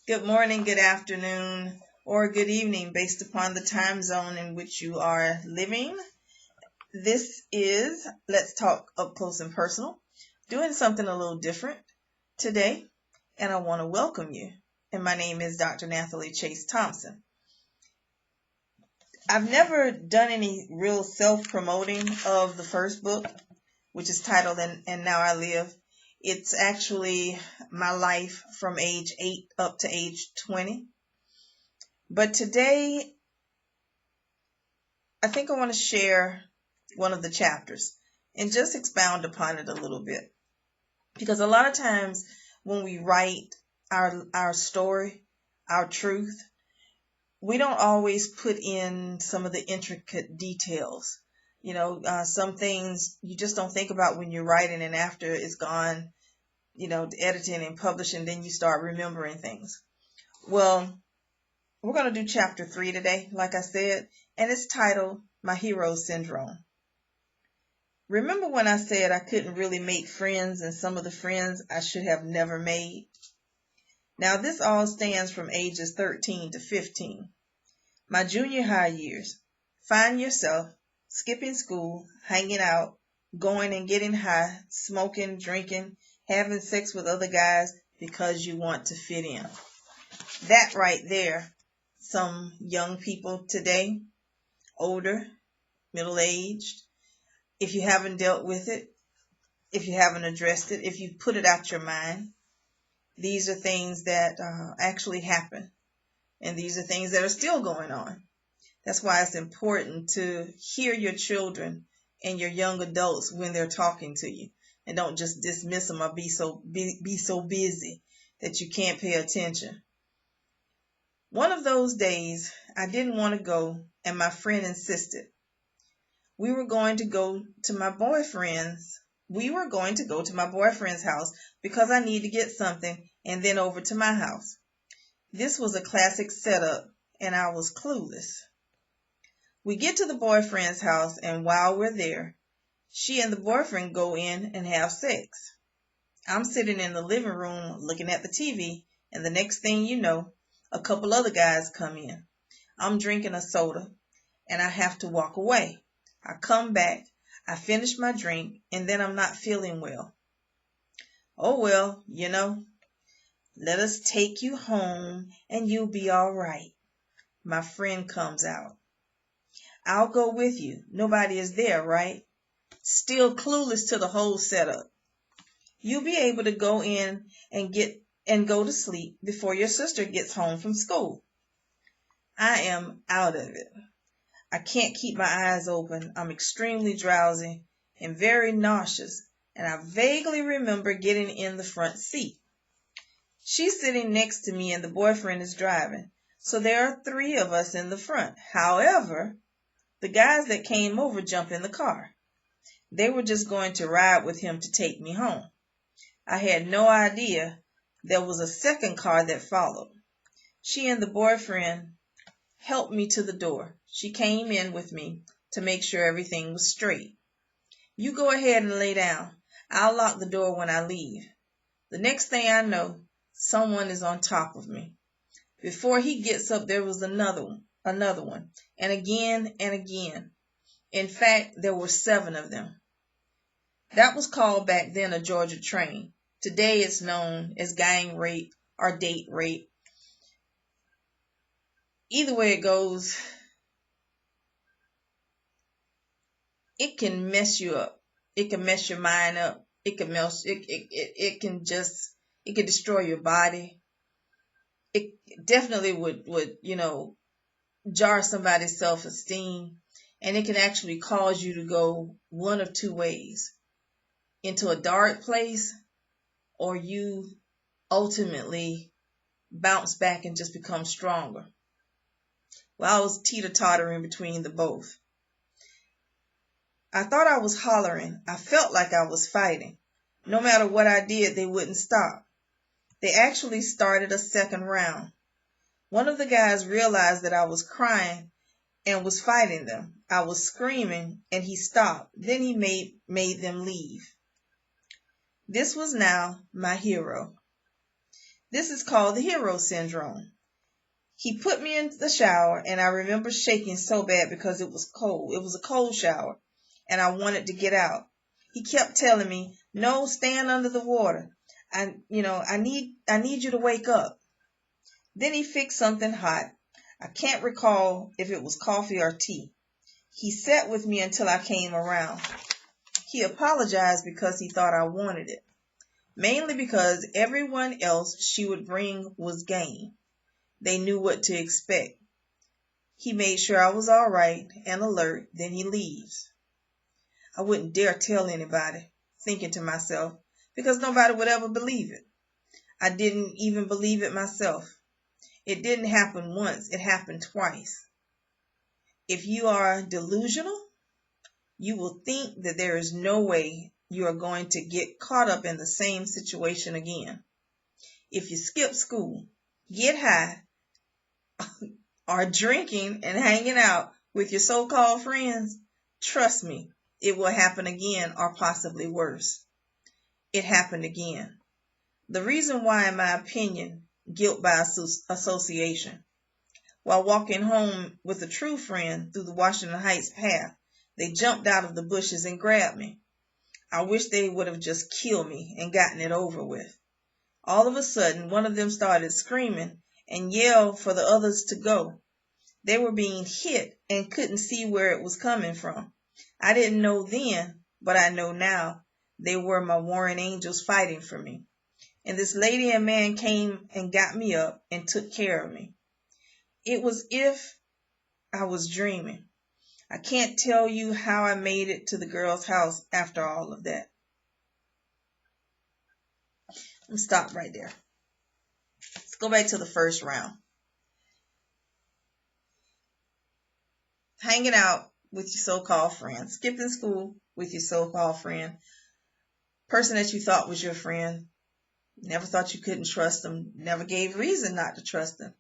Good morning, good afternoon, or good evening based upon the time zone in which you are living. This is Let's Talk Up Close and Personal, doing something a little different today, and I want to welcome you. And my name is Dr. Nathalie Chase Thompson. I've never done any real self-promoting of the first book, which is titled And Now I Live. It's actually my life from age 8 up to age 20. But today, I think I want to share one of the chapters and just expound upon it a little bit. Because a lot of times when we write our story, our truth, we don't always put in some of the intricate details. Some things you just don't think about when you're writing, and after it's gone, editing and publishing, then you start remembering things. Well, we're going to do chapter 3 today, like I said, and it's titled My Hero Syndrome. Remember when I said I couldn't really make friends, and some of the friends I should have never made? Now, this all stands from ages 13 to 15. My junior high years. Find yourself skipping school, hanging out, going and getting high, smoking, drinking, having sex with other guys because you want to fit in. That right there, some young people today, older, middle-aged, if you haven't dealt with it, if you haven't addressed it, if you put it out your mind, these are things that actually happen. And these are things that are still going on. That's why it's important to hear your children and your young adults when they're talking to you. And don't just dismiss them or be so busy that you can't pay attention. One of those days, I didn't want to go, and my friend insisted. We were going to go to my boyfriend's house because I need to get something, and then over to my house. This was a classic setup, and I was clueless. We get to the boyfriend's house, and while we're there, she and the boyfriend go in and have sex. I'm sitting in the living room looking at the TV, and the next thing you know, a couple other guys come in. I'm drinking a soda, and I have to walk away. I come back, I finish my drink, and then I'm not feeling well. Oh well, let us take you home, and you'll be all right. My friend comes out. I'll go with you. Nobody is there, right? Still clueless to the whole setup. You'll be able to go in and go to sleep before your sister gets home from school. I am out of it. I can't keep my eyes open. I'm extremely drowsy and very nauseous, and I vaguely remember getting in the front seat. She's sitting next to me and the boyfriend is driving, so there are 3 of us in the front. However, the guys that came over jump in the car. They were just going to ride with him to take me home. I had no idea there was a second car that followed. She and the boyfriend helped me to the door. She came in with me to make sure everything was straight. You go ahead and lay down. I'll lock the door when I leave. The next thing I know, someone is on top of me. Before he gets up, there was another one, and again and again. In fact, there were 7 of them. That was called back then a Georgia train. Today it's known as gang rape or date rape. Either way it goes, it can mess you up. It can mess your mind up. It can destroy your body. It definitely would jar somebody's self-esteem, and it can actually cause you to go one of 2 ways: into a dark place, or you ultimately bounce back and just become stronger. Well, I was teeter-tottering between the both. I thought I was hollering. I felt like I was fighting. No matter what I did, they wouldn't stop. They actually started a second round. One of the guys realized that I was crying and was fighting them. I was screaming, and he stopped. Then he made them leave. This was now my hero. This is called the hero syndrome. He put me in the shower, and I remember shaking so bad because it was cold. It was a cold shower, and I wanted to get out. He kept telling me, "No, stand under the water. I need you to wake up." Then he fixed something hot. I can't recall if it was coffee or tea. He sat with me until I came around. He apologized because he thought I wanted it, mainly because everyone else she would bring was game. They knew what to expect. He made sure I was all right and alert, then he leaves. I wouldn't dare tell anybody, thinking to myself, because nobody would ever believe it. I didn't even believe it myself. It didn't happen once, it happened twice. If you are delusional, you will think that there is no way you are going to get caught up in the same situation again. If you skip school, get high, or drinking and hanging out with your so-called friends, trust me, it will happen again or possibly worse. It happened again. The reason why, in my opinion, guilt by association. While walking home with a true friend through the Washington Heights path, they jumped out of the bushes and grabbed me. I wish they would have just killed me and gotten it over with. All of a sudden, one of them started screaming and yelled for the others to go. They were being hit and couldn't see where it was coming from. I didn't know then, but I know now. They were my warring angels fighting for me. And this lady and man came and got me up and took care of me. It was if I was dreaming. I can't tell you how I made it to the girl's house after all of that. Let's stop right there. Let's go back to the first round. Hanging out with your so-called friend. Skipping school with your so-called friend. Person that you thought was your friend. Never thought you couldn't trust them. Never gave reason not to trust them.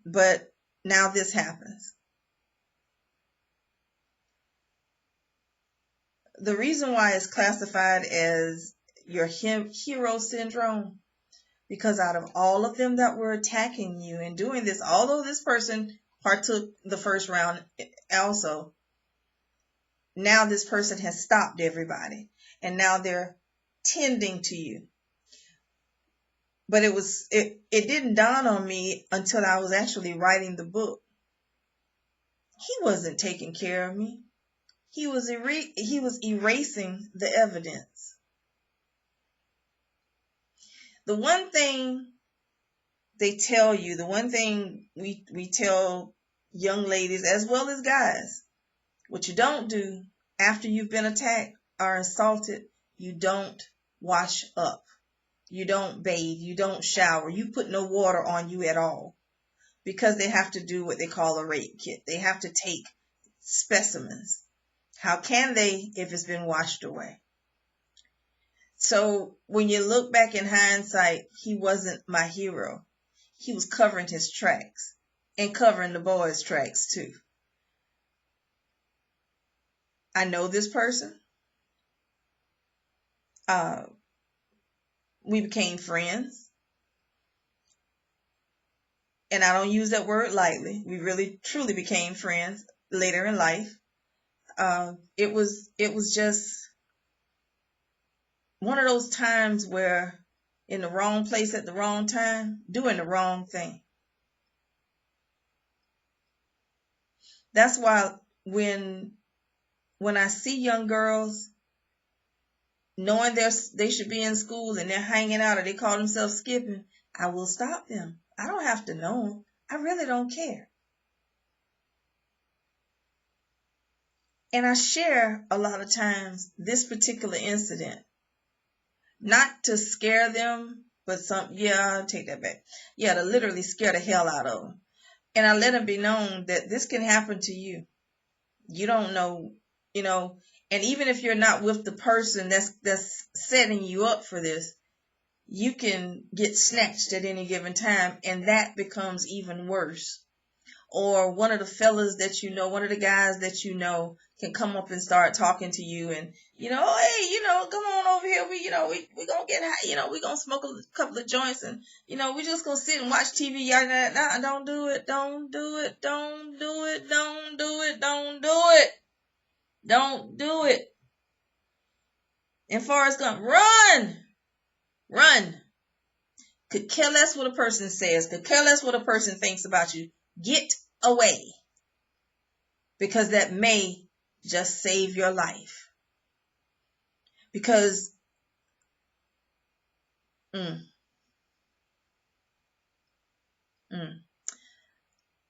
But now this happens. The reason why it's classified as your hero syndrome, because out of all of them that were attacking you and doing this, although this person partook the first round also, now this person has stopped everybody and now they're tending to you. But it didn't dawn on me until I was actually writing the book. He wasn't taking care of me. He was erasing the evidence. The one thing they tell you, the one thing we tell young ladies as well as guys, what you don't do after you've been attacked or assaulted, you don't wash up. You don't bathe. You don't shower. You put no water on you at all, because they have to do what they call a rape kit. They have to take specimens. How can they if it's been washed away? So when you look back in hindsight, he wasn't my hero. He was covering his tracks and covering the boys' tracks too. I know this person. We became friends. And I don't use that word lightly. We really, truly became friends later in life. It was just one of those times where in the wrong place at the wrong time, doing the wrong thing. That's why when I see young girls knowing they should be in school and they're hanging out or they call themselves skipping, I will stop them. I don't have to know them. I really don't care. And I share a lot of times this particular incident, not to scare them, but I'll take that back. Yeah, to literally scare the hell out of them. And I let them be known that this can happen to you. You don't know, and even if you're not with the person that's setting you up for this, you can get snatched at any given time, and that becomes even worse. Or one of the fellas that you know, one of the guys that you know can come up and start talking to you and, hey, come on over here. We gonna get high. We gonna smoke a couple of joints and, we just gonna sit and watch TV. Nah, don't do it. Don't do it. Don't do it. Don't do it. Don't do it. Don't do it. And Forrest Gump, run. Could care less what a person says. Could care less what a person thinks about you. Get away. Because that may just save your life. Because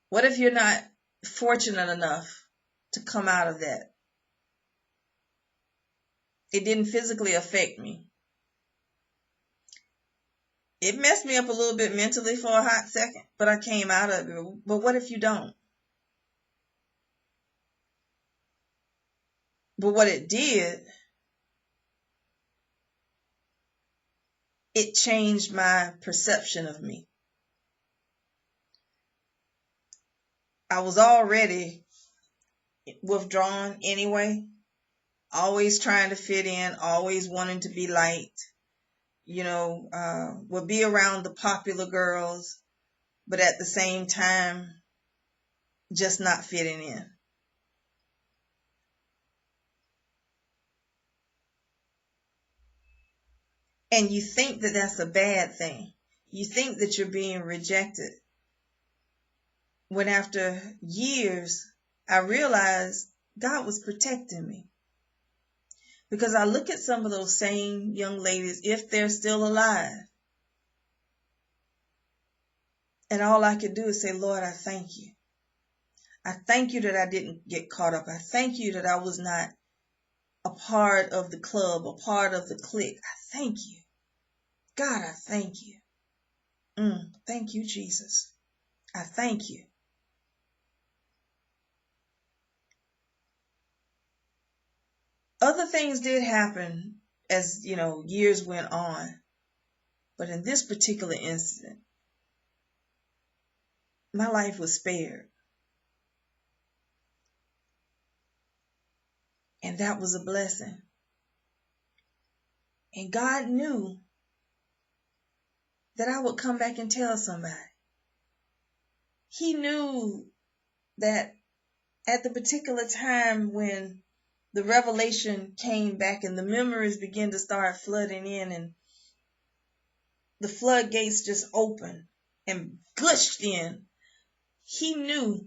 what if you're not fortunate enough to come out of that? It didn't physically affect me. It messed me up a little bit mentally for a hot second, but I came out of it. But what if you don't? But what it did, it changed my perception of me. I was already withdrawn anyway, always trying to fit in, always wanting to be liked, would be around the popular girls, but at the same time, just not fitting in. And you think that that's a bad thing. You think that you're being rejected. When after years, I realized God was protecting me. Because I look at some of those same young ladies, if they're still alive, and all I could do is say, Lord, I thank you. I thank you that I didn't get caught up. I thank you that I was not a part of the club, a part of the clique. I thank you. God, I thank you. Thank you, Jesus. I thank you. Other things did happen as, years went on. But in this particular incident, my life was spared. And that was a blessing. And God knew that I would come back and tell somebody. He knew that at the particular time when the revelation came back and the memories began to start flooding in and the floodgates just opened and gushed in, he knew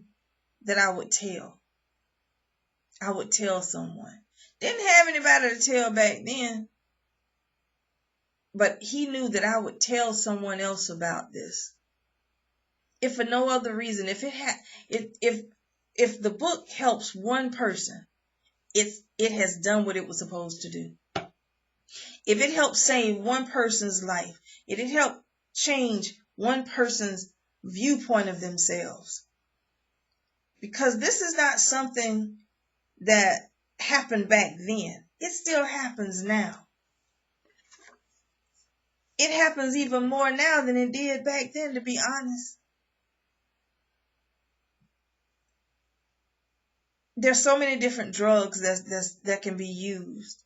that I would tell. I would tell someone. Didn't have anybody to tell back then, but he knew that I would tell someone else about this. If for no other reason, if the book helps one person, it has done what it was supposed to do. If it helps save one person's life, if it helped change one person's viewpoint of themselves, because this is not something that happened back then. It still happens now. It happens even more now than it did back then, to be honest. There's so many different drugs that can be used.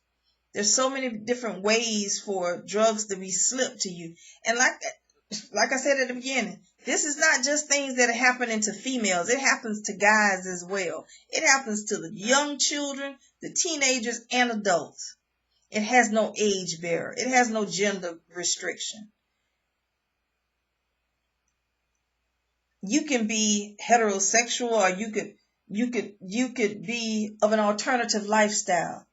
There's so many different ways for drugs to be slipped to you. And like I said at the beginning, this is not just things that are happening to females. It happens to guys as well. It happens to the young children, the teenagers, and adults. It has no age barrier. It has no gender restriction. You can be heterosexual, or you could be of an alternative lifestyle.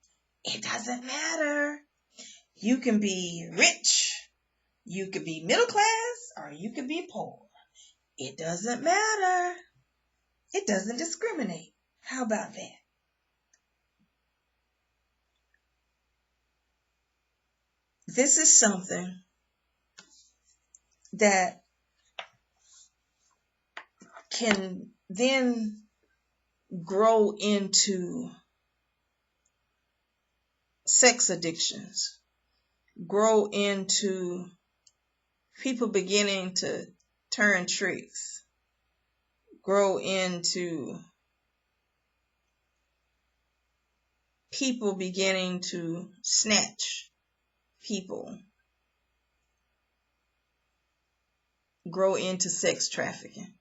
It doesn't matter. You can be rich, you could be middle class, or you could be poor. It doesn't matter. It doesn't discriminate. How about that? This is something that can then grow into sex addictions, grow into people beginning to turn tricks, grow into people beginning to snatch people, grow into sex trafficking.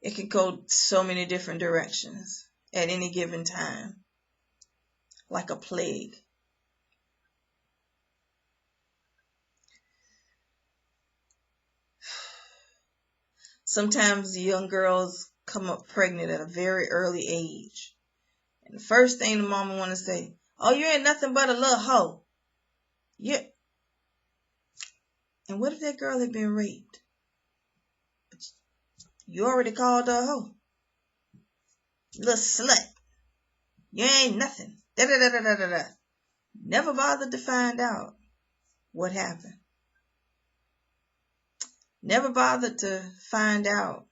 It can go so many different directions at any given time, like a plague. Sometimes young girls come up pregnant at a very early age. And the first thing the mama want to say, oh, you ain't nothing but a little hoe. Yeah. And what if that girl had been raped? You already called her a hoe. Little slut. You ain't nothing. Da da da da da da. Never bothered to find out what happened. Never bothered to find out,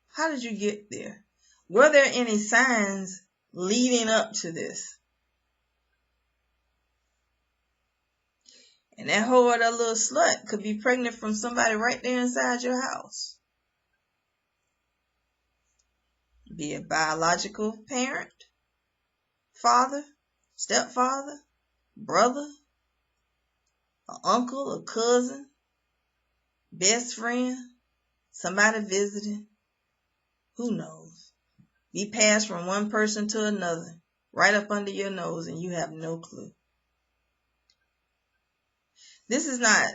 how did you get there? Were there any signs leading up to this? And that hoe or that little slut could be pregnant from somebody right there inside your house. Be it biological parent, father, stepfather, brother, an uncle, a cousin, best friend, somebody visiting. Who knows? Be passed from one person to another, right up under your nose, and you have no clue. This is not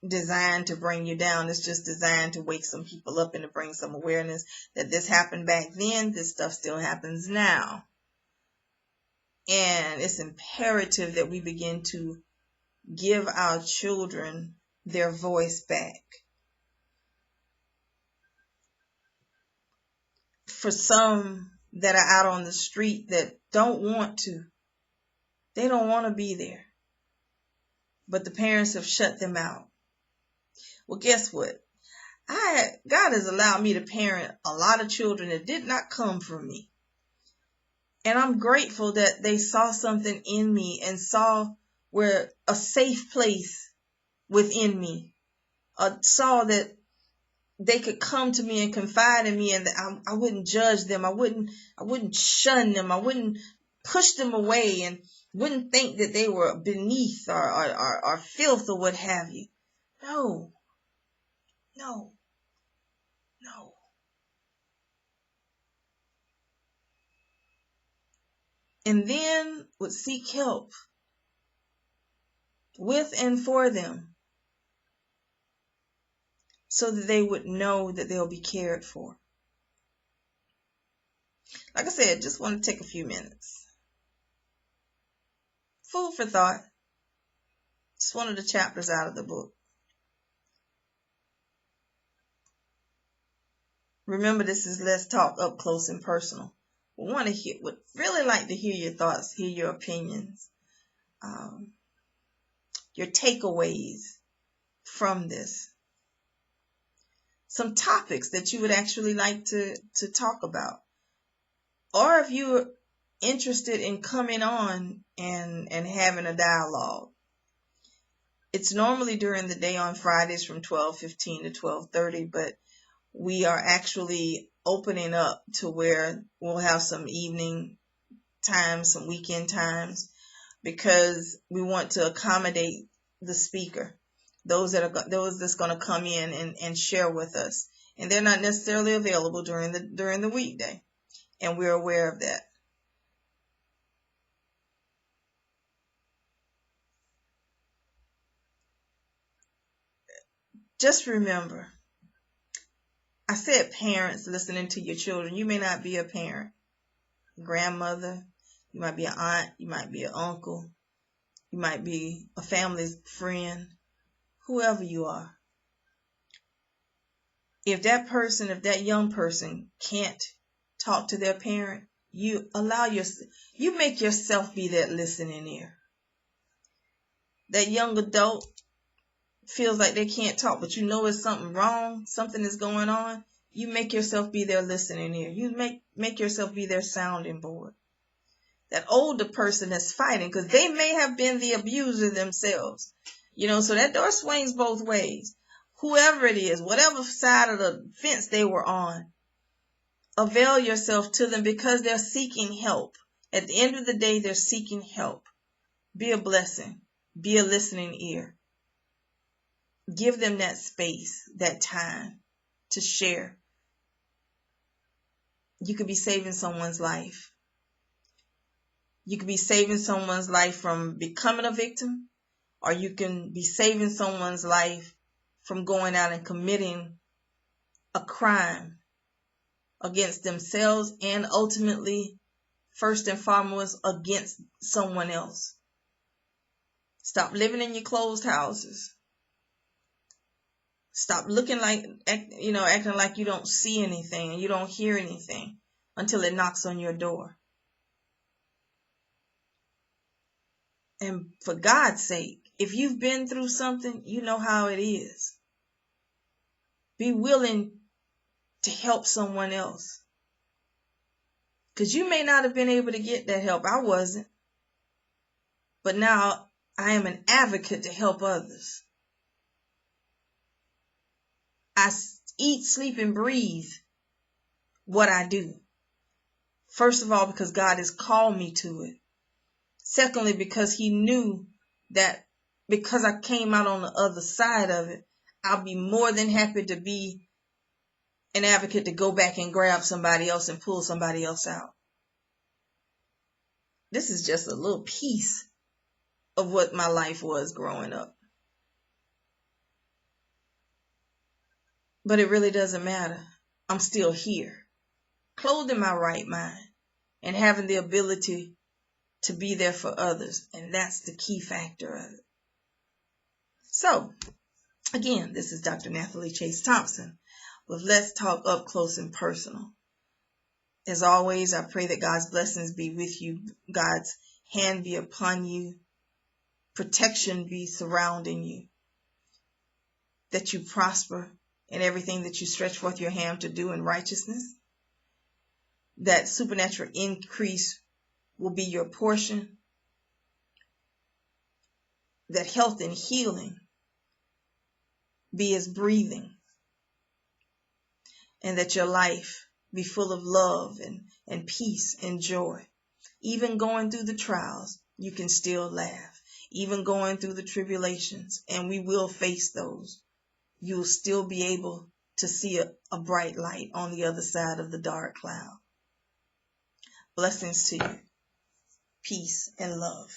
designed to bring you down. It's just designed to wake some people up and to bring some awareness that this happened back then. This stuff still happens now. And it's imperative that we begin to give our children their voice back. For some that are out on the street that don't want to, they don't want to be there. But the parents have shut them out. Well, guess what? God has allowed me to parent a lot of children that did not come from me. And I'm grateful that they saw something in me and saw where a safe place within me. Saw that they could come to me and confide in me, and that I wouldn't judge them. I wouldn't shun them. I wouldn't push them away and wouldn't think that they were beneath or filth or what have you. No. And then would seek help with and for them so that they would know that they'll be cared for. Like I said, just want to take a few minutes. Food for thought. Just one of the chapters out of the book. Remember, this is Let's Talk Up Close and Personal. Would really like to hear your thoughts, hear your opinions, your takeaways from this. Some topics that you would actually like to talk about. Or if you're interested in coming on and having a dialogue. It's normally during the day on Fridays from 12:15 to 12:30, but we are actually opening up to where we'll have some evening times, some weekend times, because we want to accommodate the speaker, those that's going to come in and share with us, and they're not necessarily available during the weekday, and we're aware of that. Just remember, I said parents listening to your children. You may not be a parent, grandmother, you might be an aunt, you might be an uncle, you might be a family friend, whoever you are. If that young person can't talk to their parent, you make yourself be that listening ear. That young adult feels like they can't talk, but you know it's something wrong, something is going on. You make yourself be their listening ear. You make yourself be their sounding board. That older person that's fighting, because they may have been the abuser themselves. So that door swings both ways. Whoever it is, whatever side of the fence they were on, avail yourself to them because they're seeking help. At the end of the day, they're seeking help. Be a blessing. Be a listening ear. Give them that space, that time to share. You could be saving someone's life. You could be saving someone's life from becoming a victim, or you can be saving someone's life from going out and committing a crime against themselves and ultimately, first and foremost, against someone else. Stop living in your closed houses. Stop looking like, acting like you don't see anything and you don't hear anything until it knocks on your door. And for God's sake, if you've been through something, you know how it is. Be willing to help someone else. Because you may not have been able to get that help. I wasn't. But now I am an advocate to help others. I eat, sleep, and breathe what I do. First of all, because God has called me to it. Secondly, because He knew that because I came out on the other side of it, I'll be more than happy to be an advocate to go back and grab somebody else and pull somebody else out. This is just a little piece of what my life was growing up. But it really doesn't matter. I'm still here, clothed in my right mind, and having the ability to be there for others. And that's the key factor of it. So, again, this is Dr. Nathalie Chase Thompson with Let's Talk Up Close and Personal. As always, I pray that God's blessings be with you, God's hand be upon you, protection be surrounding you, that you prosper in everything that you stretch forth your hand to do in righteousness, that supernatural increase will be your portion, that health and healing be as breathing, and that your life be full of love and peace and joy. Even going through the trials, you can still laugh. Even going through the tribulations, and we will face those, you'll still be able to see a bright light on the other side of the dark cloud. Blessings to you. Peace and love.